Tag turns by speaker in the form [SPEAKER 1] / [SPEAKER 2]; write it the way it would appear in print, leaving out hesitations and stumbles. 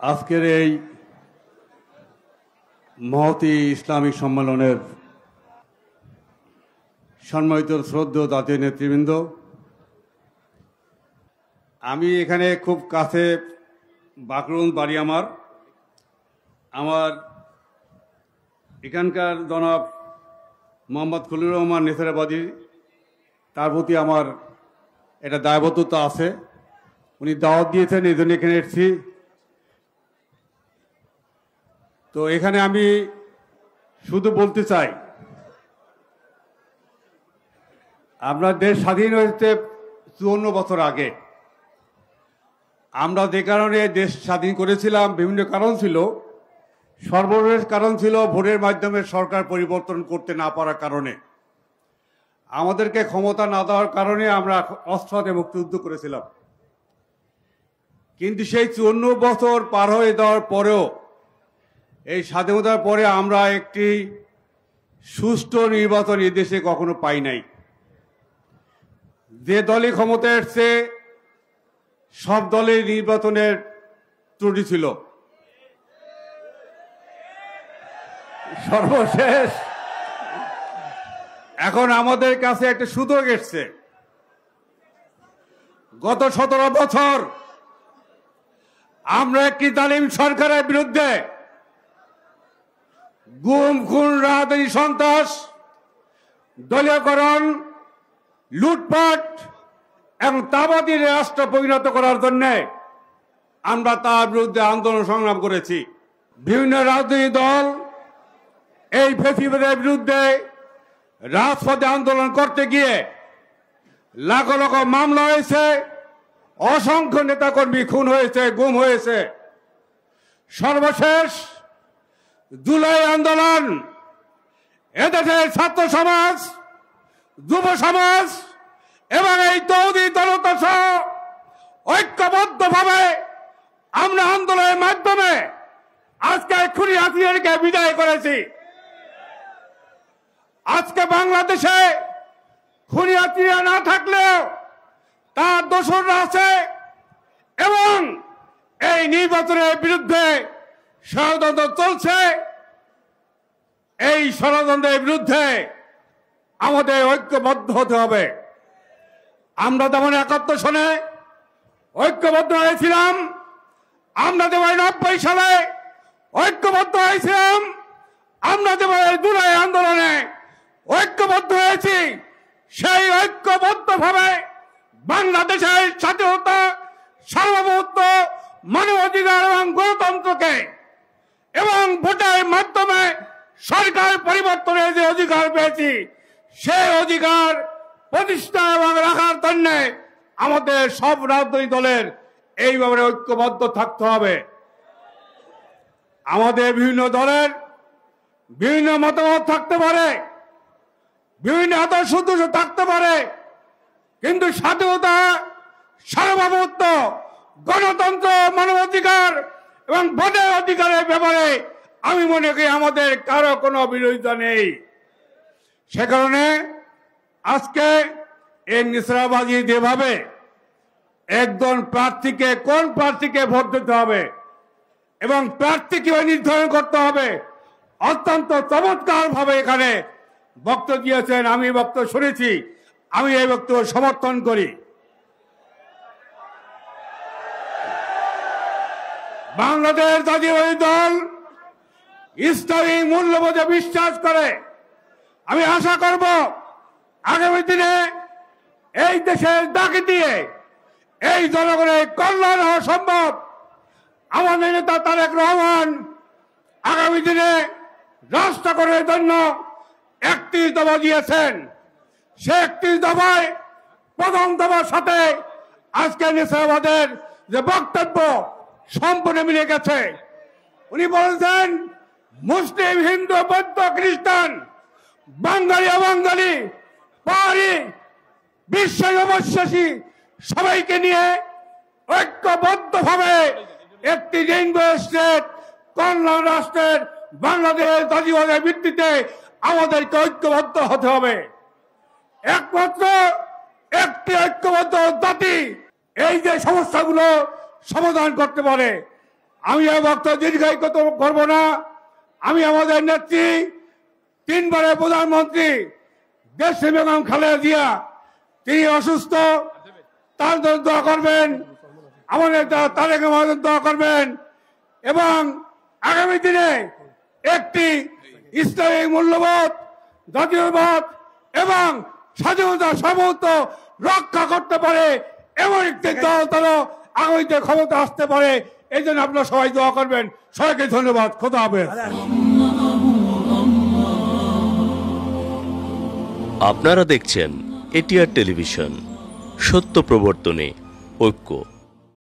[SPEAKER 1] আজকের এই মহতী ইসলামিক সম্মেলনের সম্মানিত শ্রদ্ধেয় জাতীয় নেতৃবৃন্দ, আমি এখানে খুব কাছে বাকরুন বাড়ি আমার এখানকার জনাব মোহাম্মদ খলিলুর রহমান নেসারাবাদী, তার প্রতি আমার একটা দায়বদ্ধতা আছে। উনি দাওয়াত দিয়েছেন, এই জন্য এখানে এসেছি। তো এখানে আমি শুধু বলতে চাই, আমরা দেশ স্বাধীন হয়েছে 54 বছর আগে। আমরা যে কারণে দেশ স্বাধীন করেছিলাম, বিভিন্ন কারণ ছিল। সর্বশেষ কারণ ছিল ভোটের মাধ্যমে সরকার পরিবর্তন করতে না পারার কারণে, আমাদেরকে ক্ষমতা না দেওয়ার কারণে আমরা অস্ত্র হাতে মুক্তিযুদ্ধ করেছিলাম। কিন্তু সেই 54 বছর পার হয়ে যাওয়ার পরেও, এই স্বাধীনতার পরে আমরা একটি সুষ্ঠু নির্বাচন এই দেশে কখনো পাই নাই। যে দলই ক্ষমতায় এসছে সব দলের নির্বাচনের ত্রুটি ছিল। সর্বশেষ এখন আমাদের কাছে একটা সুযোগ এসছে। গত 17 বছর আমরা একটি জালিম সরকারের বিরুদ্ধে গুম, খুন, রাজনীতি, সন্ত্রাস, দলীয়করণ, লুটপাট এবং তাবাদী রাষ্ট্র পরিণত করার জন্য আমরা তার বিরুদ্ধে আন্দোলন সংগ্রাম করেছি। বিভিন্ন রাজনৈতিক দল এই ফ্যাসিবাদের বিরুদ্ধে রাজপথে আন্দোলন করতে গিয়ে লাখ লাখ মামলা হয়েছে, অসংখ্য নেতাকর্মী খুন হয়েছে, গুম হয়েছে। সর্বশেষ জুলাই আন্দোলন এদেশের ছাত্র সমাজ, যুব সমাজ এবং এই তৌহিদি জনতা সহ ঐক্যবদ্ধভাবে আমরা আন্দোলনের মাধ্যমে আজকে খুনি হাসিনাকে বিদায় করেছি। আজকে বাংলাদেশে খুনি হাসিনা না থাকলেও তার দোসররা আছে এবং এই নির্বাচনের বিরুদ্ধে ষড়যন্ত্র চলছে। এই ষড়যন্ত্রের বিরুদ্ধে আমাদের ঐক্যবদ্ধ হতে হবে। আমরা যেমন 71 সনে ঐক্যবদ্ধ হয়েছিলাম, আমরা যেমন 90 সালে ঐক্যবদ্ধ হয়েছিলাম, আমরা যেমন জুলাই আন্দোলনে ঐক্যবদ্ধ হয়েছি, সেই ঐক্যবদ্ধভাবে বাংলাদেশের স্বাধীনতা, সার্বভৌমত্ব, মানবাধিকার এবং গণতন্ত্রকে এবং ভোটের মাধ্যমে সরকার পরিবর্তনের যে অধিকার পেয়েছি, সেই অধিকার প্রতিষ্ঠা এবং রাখার জন্য আমাদের সব রাজনৈতিক দলের এই ব্যাপারে ঐক্যবদ্ধ থাকতে হবে। আমাদের বিভিন্ন দলের বিভিন্ন মতামত থাকতে পারে, বিভিন্ন আদর্শ থাকতে পারে, কিন্তু স্বাধীনতা, সার্বভৌমত্ব, গণতন্ত্র, মানবাধিকার এবং ভোটের অধিকারের ব্যাপারে আমি মনে করি আমাদের কারো কোনো বিরোধিতা নেই। সে কারণে আজকে এই নিশানাবাজি যেভাবে একজন প্রার্থীকে, কোন প্রার্থীকে ভোট দিতে হবে এবং প্রার্থী কিভাবে নির্ধারণ করতে হবে, অত্যন্ত চমৎকার ভাবে এখানে বক্তব্য দিয়েছেন। আমি বক্তব্য শুনেছি, আমি এই বক্তব্য সমর্থন করি। বাংলাদেশ জাতীয়তাবাদী দল ইসলামী মূল্যবোধে বিশ্বাস করে। আমি আশা করব আগামী দিনে এই দেশের ডাকে দিয়ে এই জনগণের কল্যাণ হওয়া সম্ভব। আমাদের নেতা তারেক রহমান আগামী দিনে রাষ্ট্রকরণের জন্য 31 দফা দিয়েছেন। সে 31 দফায় প্রথম দফার সাথে আজকে নিশানাবাদের যে বক্তব্য সম্পূর্ণ মিলে গেছে। উনি বলেছেন মুসলিম, হিন্দু, বৌদ্ধ, খ্রিস্টান, বাঙালি, অবাঙালি, পাহাড়ি, বিশ্বের অবশ্বাসী সবাইকে নিয়ে ঐক্যবদ্ধভাবে একটি রেইনবো স্টেট কল্যাণ রাষ্ট্রের বাংলাদেশের জাতীয়তাবাদের ভিত্তিতে আমাদেরকে ঐক্যবদ্ধ হতে হবে। একমাত্র একটি ঐক্যবদ্ধ জাতি এই যে সমস্যাগুলো সমাধান করতে পারে। আমি এই বক্তব্য দীর্ঘায়িত করব না। আমি আমাদের নেত্রী, 3 বারের প্রধানমন্ত্রী দেশে বেগম খালেদা জিয়া, তিনি অসুস্থ, তার জন্য দোয়া করবেন, আমাদের তারেক রহমানের দোয়া করবেন এবং আগামী দিনে একটি ইসলামিক মূল্যবোধ, জাতীয়বাদ এবং স্বাধীনতার সার্বভৌমত্ব রক্ষা করতে পারে এমন একটি দল তারা আগামীতে ক্ষমতা আসতে পারে। এই জন্য আপনারা সবাই দোয়া করবেন। সবাইকে ধন্যবাদ। খোদা হাফেজ।
[SPEAKER 2] আপনারা দেখছেন এটিআর টেলিভিশন, সত্য প্রবর্তনে ঐক্য।